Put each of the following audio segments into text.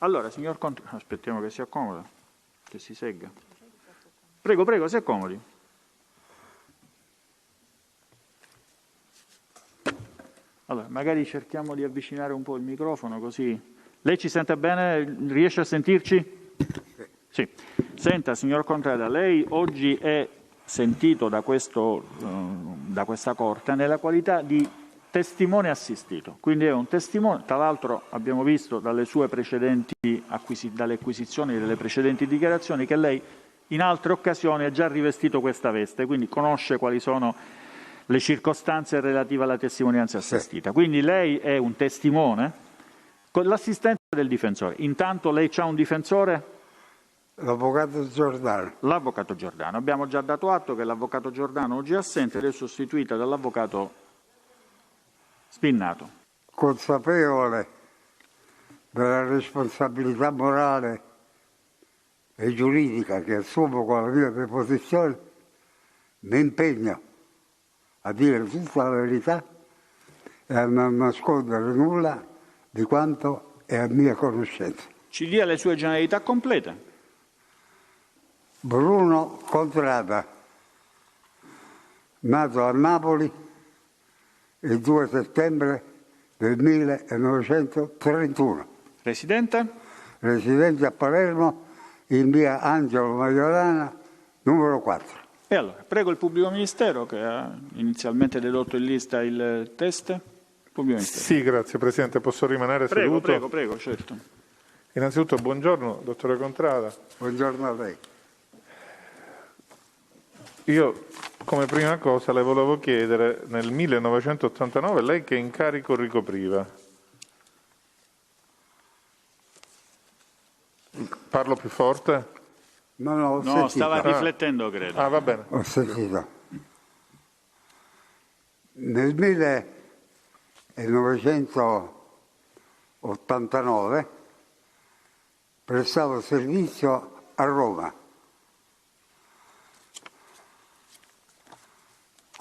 Allora, signor Contrada, aspettiamo che si accomoda, che si segga. Prego, prego, si accomodi. Allora, magari cerchiamo di avvicinare un po' il microfono, così... Lei ci sente bene? Riesce a sentirci? Sì. Senta, signor Contrada, lei oggi è sentito da questa Corte nella qualità di testimone assistito, quindi è un testimone, tra l'altro abbiamo visto dalle sue precedenti dalle acquisizioni delle precedenti dichiarazioni che lei in altre occasioni ha già rivestito questa veste, quindi conosce quali sono le circostanze relative alla testimonianza assistita. Quindi lei è un testimone con l'assistenza del difensore. Intanto lei c'ha un difensore? L'avvocato Giordano. L'avvocato Giordano. Abbiamo già dato atto che l'avvocato Giordano oggi è assente ed è sostituita dall'avvocato Spinnato. Consapevole della responsabilità morale e giuridica che assumo con la mia deposizione, mi impegno a dire tutta la verità e a non nascondere nulla di quanto è a mia conoscenza. Ci dia le sue generalità complete. Bruno Contrada, nato a Napoli il 2 settembre del 1931. Residente? Residente a Palermo in via Angelo Maiorana, numero 4. E allora, prego il pubblico ministero che ha inizialmente dedotto in lista il test. Pubblico ministero. Sì, grazie Presidente, posso rimanere seduto? Prego, certo. Innanzitutto buongiorno, dottore Contrada. Buongiorno a lei. Io come prima cosa le volevo chiedere, nel 1989 lei che incarico ricopriva? Parlo più forte? No, stava riflettendo, credo. Ah, va bene. Ho sentito. Nel 1989 prestavo servizio a Roma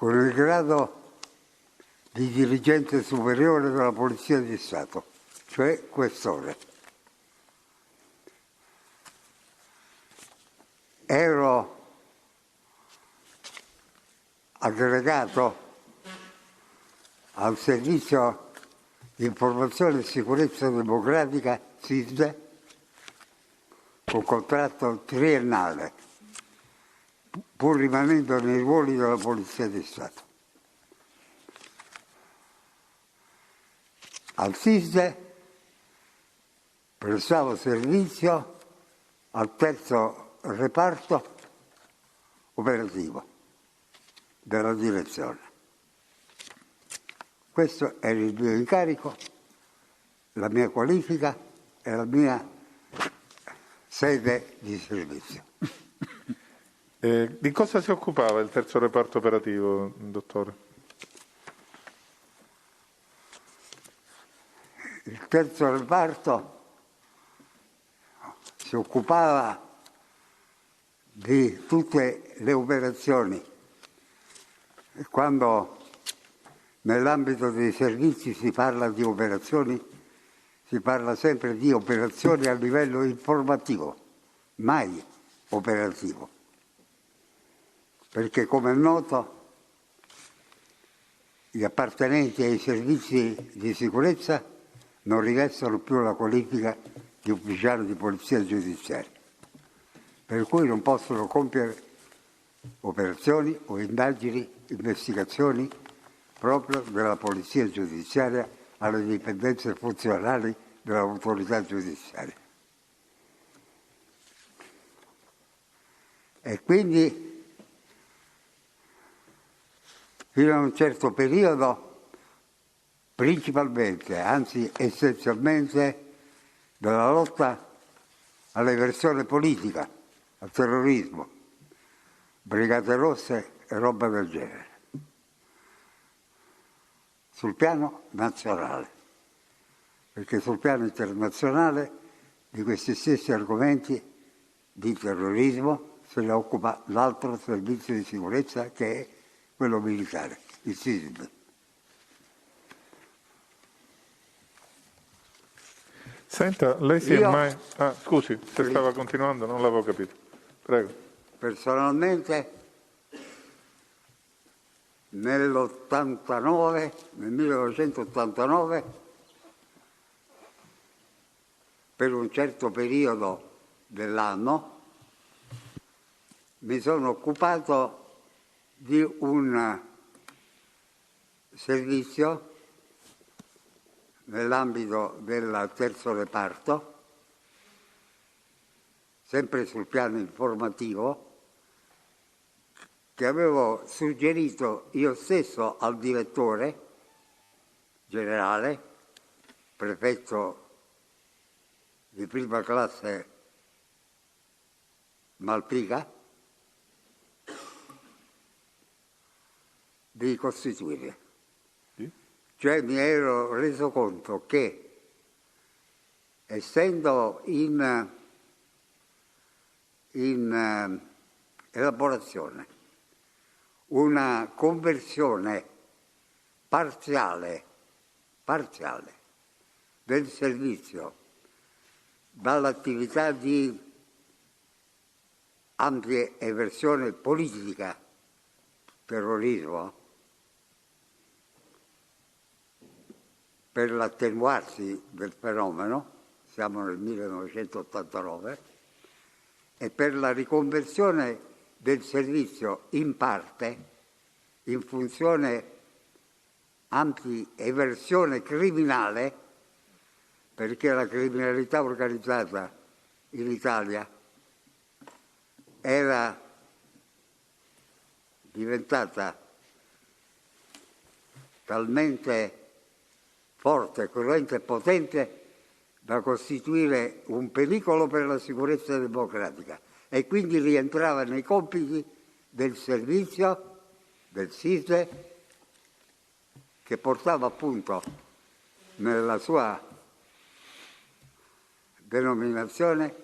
con il grado di dirigente superiore della Polizia di Stato, cioè questore. Ero aggregato al servizio di informazione e sicurezza democratica SISDE con contratto triennale, pur rimanendo nei ruoli della Polizia di Stato. Al SISDE prestavo servizio al terzo reparto operativo della direzione. Questo era il mio incarico, la mia qualifica e la mia sede di servizio. Di cosa si occupava il terzo reparto operativo, dottore? Il terzo reparto si occupava di tutte le operazioni. E quando nell'ambito dei servizi si parla di operazioni, si parla sempre di operazioni a livello informativo, mai operativo. Perché, come è noto, gli appartenenti ai servizi di sicurezza non rivestono più la qualifica di ufficiale di polizia giudiziaria, per cui non possono compiere operazioni o indagini, investigazioni proprio della polizia giudiziaria alle dipendenze funzionali dell'autorità giudiziaria. E quindi fino a un certo periodo, principalmente, anzi essenzialmente, della lotta all'eversione politica, al terrorismo, brigate rosse e roba del genere, sul piano nazionale, perché sul piano internazionale di questi stessi argomenti di terrorismo se ne occupa l'altro servizio di sicurezza che è quello militare, il SISB. Senta, lei si è mai... Ah, scusi, se stava continuando non l'avevo capito. Prego. Personalmente nel 1989, per un certo periodo dell'anno, mi sono occupato di un servizio nell'ambito del terzo reparto, sempre sul piano informativo, che avevo suggerito io stesso al direttore generale, prefetto di prima classe Malpica, di costituire. Cioè mi ero reso conto che, essendo in elaborazione una conversione parziale del servizio dall'attività di ampia eversione politica, terrorismo, per l'attenuarsi del fenomeno, siamo nel 1989, e per la riconversione del servizio in parte in funzione anti-eversione criminale, perché la criminalità organizzata in Italia era diventata talmente forte, cruenta e potente da costituire un pericolo per la sicurezza democratica e quindi rientrava nei compiti del servizio, del SISE, che portava appunto nella sua denominazione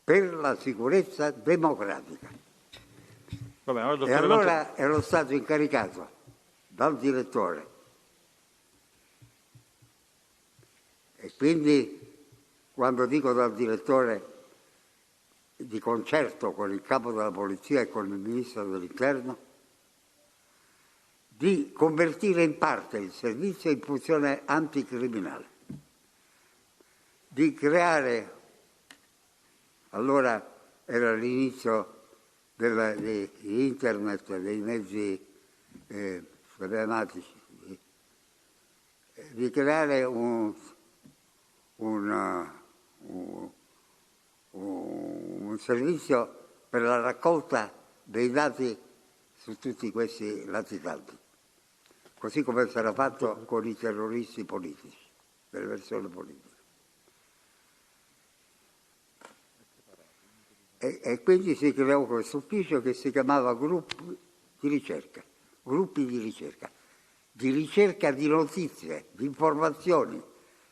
per la sicurezza democratica. Vabbè, e allora ero stato incaricato dal direttore e quindi, quando dico dal direttore, di concerto con il capo della polizia e con il ministro dell'interno, di convertire in parte il servizio in funzione anticriminale, di creare, allora era l'inizio di internet, dei mezzi telematici, di creare un servizio per la raccolta dei dati su tutti questi latitanti, così come sarà fatto con i terroristi politici, delle persone politiche. E quindi si creò questo ufficio che si chiamava gruppi di ricerca di notizie, di informazioni,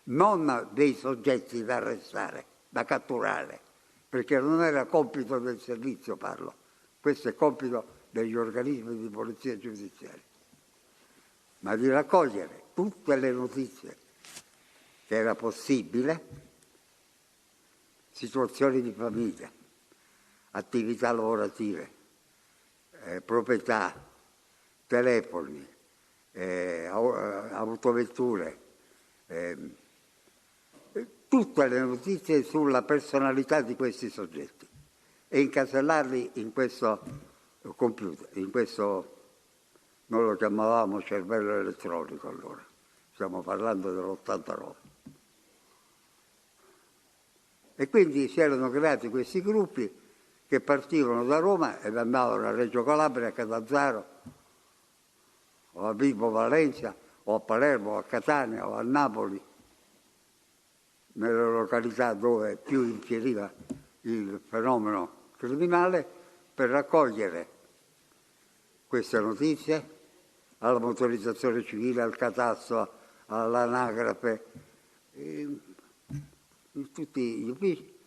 non dei soggetti da arrestare, da catturare, perché non era compito del servizio, parlo, questo è compito degli organismi di polizia giudiziaria, ma di raccogliere tutte le notizie che era possibile, situazioni di famiglia, attività lavorative, proprietà, telefoni, autovetture, tutte le notizie sulla personalità di questi soggetti e incasellarli in questo computer, in questo, noi lo chiamavamo cervello elettronico allora, stiamo parlando dell'89. E quindi si erano creati questi gruppi che partivano da Roma ed andavano a Reggio Calabria, a Catanzaro, o a Vibo Valentia, o a Palermo, o a Catania, o a Napoli, nelle località dove più infieriva il fenomeno criminale, per raccogliere queste notizie alla motorizzazione civile, al catasto, all'anagrafe, in tutti gli uffici,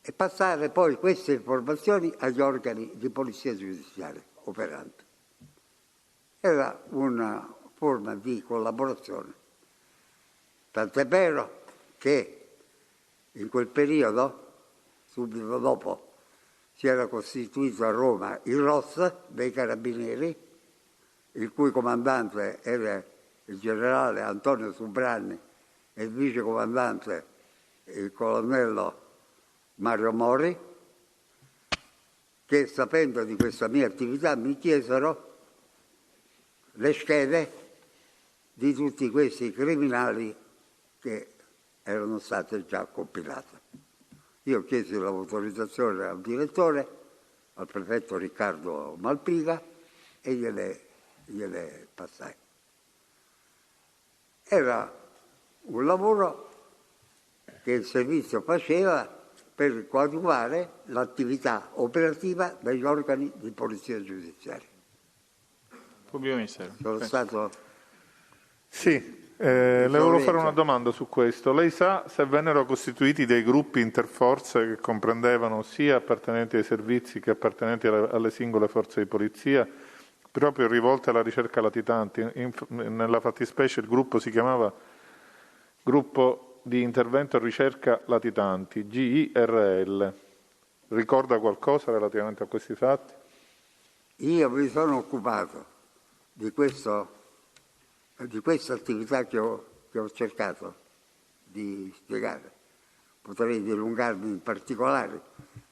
e passare poi queste informazioni agli organi di polizia giudiziaria operanti. Era una forma di collaborazione Tant'è vero che in quel periodo, subito dopo, si era costituito a Roma il ROS dei Carabinieri, il cui comandante era il generale Antonio Subranni e il vicecomandante il colonnello Mario Mori, che sapendo di questa mia attività mi chiesero le schede di tutti questi criminali che erano state già compilate. Io chiesi l'autorizzazione al direttore, al prefetto Riccardo Malpica, e gliele passai. Era un lavoro che il servizio faceva per coadiuvare l'attività operativa degli organi di polizia giudiziaria. Pubblico Ministero. Sono stato... Sì, le volevo fare una domanda su questo. Lei sa se vennero costituiti dei gruppi interforze che comprendevano sia appartenenti ai servizi che appartenenti alle singole forze di polizia, proprio rivolte alla ricerca latitanti? Nella fattispecie il gruppo si chiamava Gruppo di Intervento e Ricerca Latitanti, GIRL. Ricorda qualcosa relativamente a questi fatti? Io mi sono occupato di questa attività che ho cercato di spiegare. Potrei dilungarmi in particolare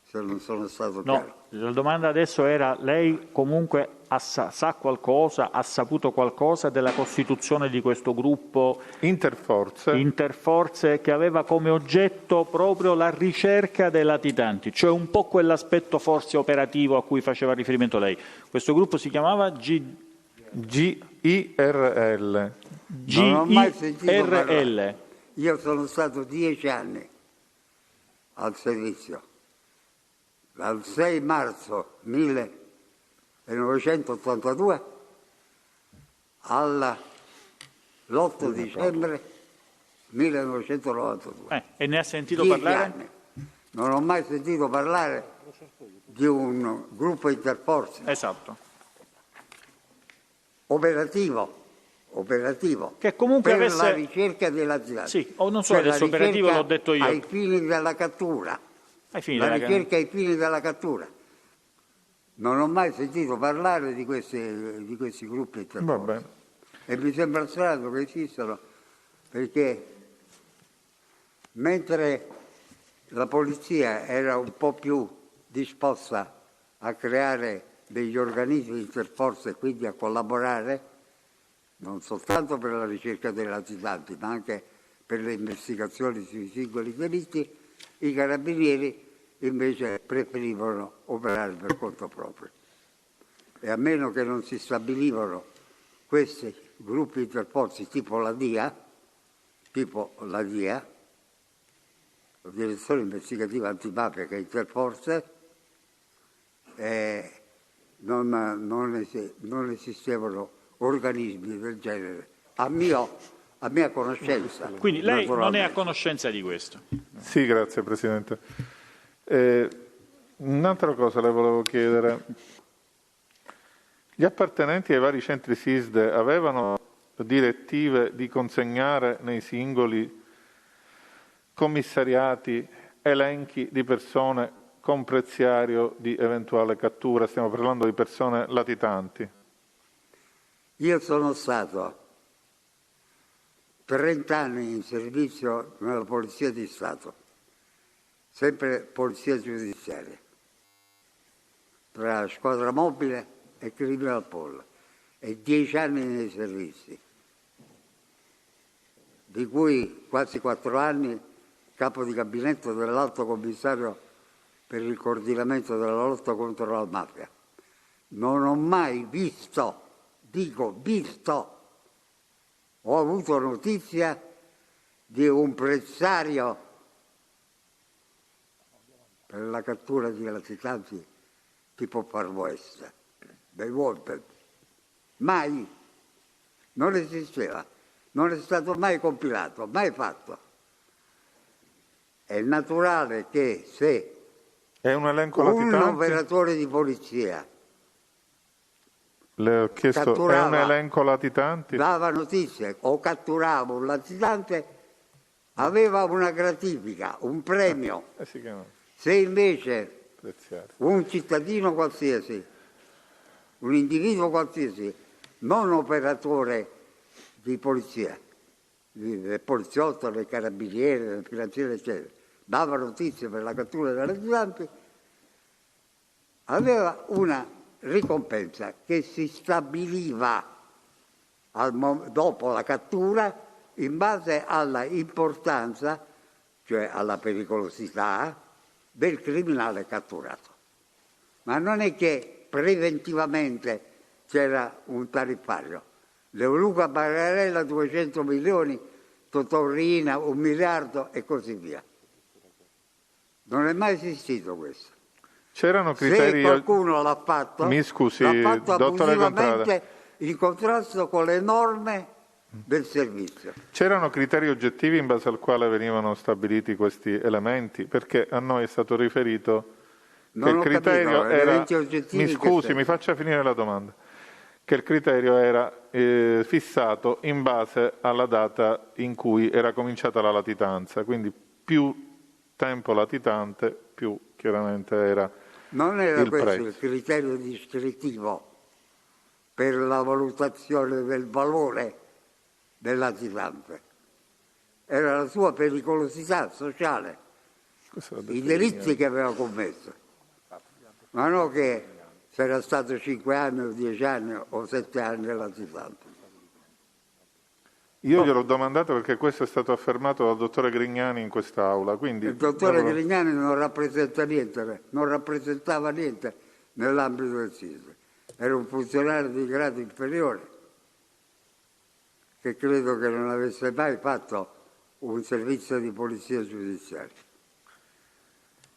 se non sono stato chiaro. No, la domanda adesso era: lei comunque sa qualcosa, ha saputo qualcosa della costituzione di questo gruppo interforze che aveva come oggetto proprio la ricerca dei latitanti, cioè un po' quell'aspetto forse operativo a cui faceva riferimento lei. Questo gruppo si chiamava GIRL. Non ho mai sentito GIRL. parlare. Io sono stato 10 anni al servizio. Dal 6 marzo 1982 all'8 dicembre 1992. E ne ha sentito parlare? Anni. Non ho mai sentito parlare di un gruppo interforze. Esatto. Operativo che comunque per avesse la ricerca della città. Sì, o non so, adesso operativo l'ho detto io. Ai fini della cattura. La ricerca ai fini della cattura. Non ho mai sentito parlare di questi gruppi interforze. E mi sembra strano che esistano, perché mentre la polizia era un po' più disposta a creare degli organismi interforze e quindi a collaborare, non soltanto per la ricerca dei latitanti, ma anche per le investigazioni sui singoli delitti, i carabinieri invece preferivano operare per conto proprio. E a meno che non si stabilivano questi gruppi interforzi tipo la DIA, la Direzione Investigativa Antimafia, che è interforze, non esistevano organismi del genere, a mia conoscenza. Quindi lei non è a conoscenza di questo? Sì, grazie Presidente. Un'altra cosa le volevo chiedere. Gli appartenenti ai vari centri SISDE avevano direttive di consegnare nei singoli commissariati elenchi di persone con preziario di eventuale cattura? Stiamo parlando di persone latitanti. Io sono stato 30 anni in servizio nella Polizia di Stato, sempre polizia giudiziaria, tra squadra mobile e criminal poll, e 10 anni nei servizi, di cui quasi 4 anni capo di gabinetto dell'Alto Commissario per il coordinamento della lotta contro la mafia. Non ho mai visto, ho avuto notizia di un prezzario per la cattura di latitanti tipo Far West, dei Wolper. Mai, non esisteva, non è stato mai compilato, mai fatto. È naturale che se è un elenco latitante? Un operatore di polizia le ho chiesto, è un elenco latitanti? Dava notizie o catturava un latitante, aveva una gratifica, un premio. Si chiama Se invece preziario. un cittadino qualsiasi, un individuo qualsiasi, non operatore di polizia, del poliziotto, del carabiniere, del finanziere, eccetera, dava notizie per la cattura dei latitanti, aveva una ricompensa che si stabiliva dopo la cattura in base alla importanza, cioè alla pericolosità del criminale catturato. Ma non è che preventivamente c'era un tariffario. Leoluca Bagarella 200 milioni, Totò Riina 1 miliardo e così via. Non è mai esistito questo. C'erano criteri... Se qualcuno l'ha fatto, mi scusi, l'ha fatto dottore Contrada, abusivamente in contrasto con le norme del servizio. c'erano criteri oggettivi in base al quale venivano stabiliti questi elementi? Perché a noi è stato riferito che il criterio era... Mi scusi, mi faccia finire la domanda. Che il criterio era fissato in base alla data in cui era cominciata la latitanza, quindi più tempo latitante, più chiaramente era non era il questo prezzo. Il criterio descrittivo per la valutazione del valore del latitante, era la sua pericolosità sociale, i delitti che aveva commesso, ma non che se era stato 5 anni o 10 anni o 7 anni latitante. Io gliel'ho domandato perché questo è stato affermato dal dottore Grignani in quest'Aula. Quindi Il dottore Grignani non rappresentava niente nell'ambito del SISDE, era un funzionario di grado inferiore che credo che non avesse mai fatto un servizio di polizia giudiziaria.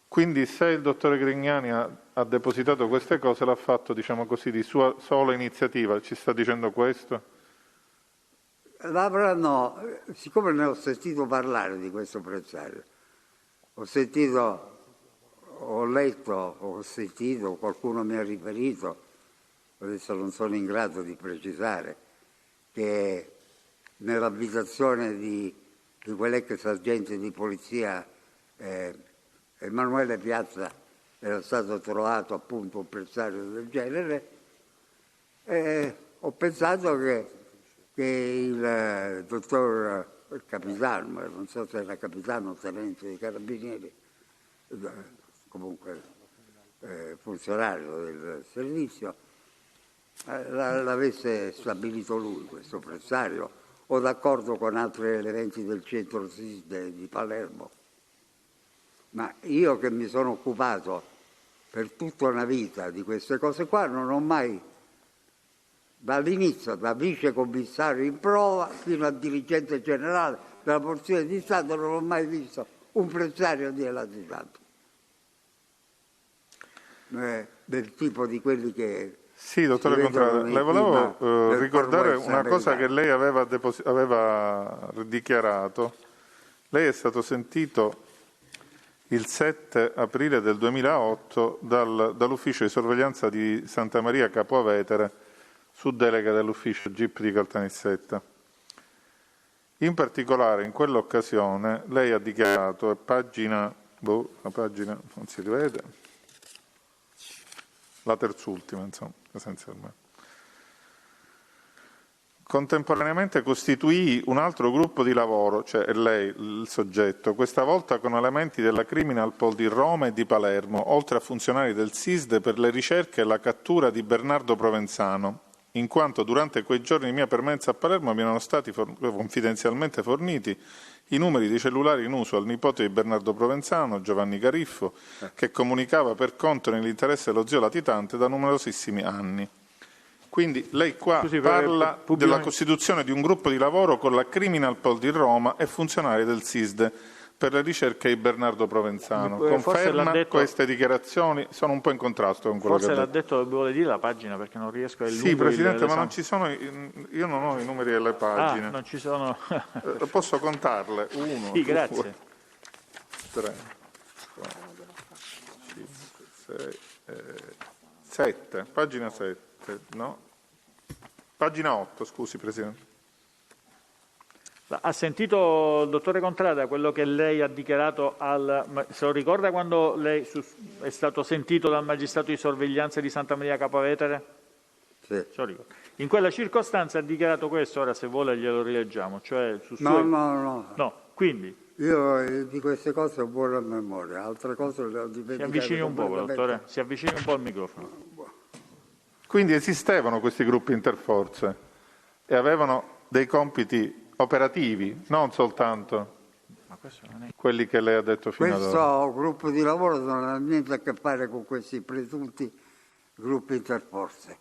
Quindi se il dottore Grignani ha depositato queste cose l'ha fatto, diciamo così, di sua sola iniziativa, ci sta dicendo questo? L'avranno, siccome ne ho sentito parlare di questo prezzario, ho letto, qualcuno mi ha riferito, adesso non sono in grado di precisare, che nell'abitazione di quell'ex agente di polizia Emanuele Piazza era stato trovato appunto un prezzario del genere, e ho pensato che il dottor capitano, non so se era capitano o tenente dei carabinieri, comunque funzionario del servizio, l'avesse stabilito lui questo prezzario, o d'accordo con altri elementi del centro SISDE di Palermo. Ma io che mi sono occupato per tutta una vita di queste cose qua, non ho mai, dall'inizio, da vice commissario in prova fino a dirigente generale della Polizia di Stato, non ho mai visto un prezzario di latitanti. Del tipo di quelli che... Sì, dottore Contrada, le volevo ricordare una cosa che lei aveva dichiarato. Lei è stato sentito il 7 aprile del 2008 dall'ufficio di sorveglianza di Santa Maria Capua Vetere su delega dell'ufficio GIP di Caltanissetta. In particolare, in quell'occasione, lei ha dichiarato, la pagina non si rivede, la terzultima, insomma, essenzialmente. Contemporaneamente costituì un altro gruppo di lavoro, cioè lei, il soggetto, questa volta con elementi della Criminal Pol di Roma e di Palermo, oltre a funzionari del SISDE per le ricerche e la cattura di Bernardo Provenzano, in quanto durante quei giorni di mia permanenza a Palermo mi erano stati confidenzialmente forniti i numeri dei cellulari in uso al nipote di Bernardo Provenzano, Giovanni Cariffo, che comunicava per conto nell'interesse dello zio latitante da numerosissimi anni. Quindi lei qua parla della costituzione di un gruppo di lavoro con la Criminal Pol di Roma e funzionari del SISDE per le ricerche di Bernardo Provenzano. Conferma queste dichiarazioni? Sono un po' in contrasto con quello che ha detto. Forse l'ha detto, vuole dire la pagina, perché non riesco a Sì, Presidente, ma non ci sono, io non ho i numeri delle pagine. Ah, non ci sono. Posso contarle? 1, sì, 2, grazie. 3, 4, 5, 6, 7, pagina 7, no? Pagina 8, scusi Presidente. Ha sentito, dottore Contrada, quello che lei ha dichiarato se lo ricorda quando lei è stato sentito dal magistrato di sorveglianza di Santa Maria Capua Vetere? Sì. In quella circostanza ha dichiarato questo, ora se vuole glielo rileggiamo. Cioè No. Quindi... Io di queste cose ho buona memoria, altre cose le ho dimenticate. Si avvicini un po', dottore, si avvicini un po' al microfono. Quindi esistevano questi gruppi interforze e avevano dei compiti operativi, non soltanto quelli che lei ha detto fino ad ora. Questo gruppo di lavoro non ha niente a che fare con questi presunti gruppi interforze.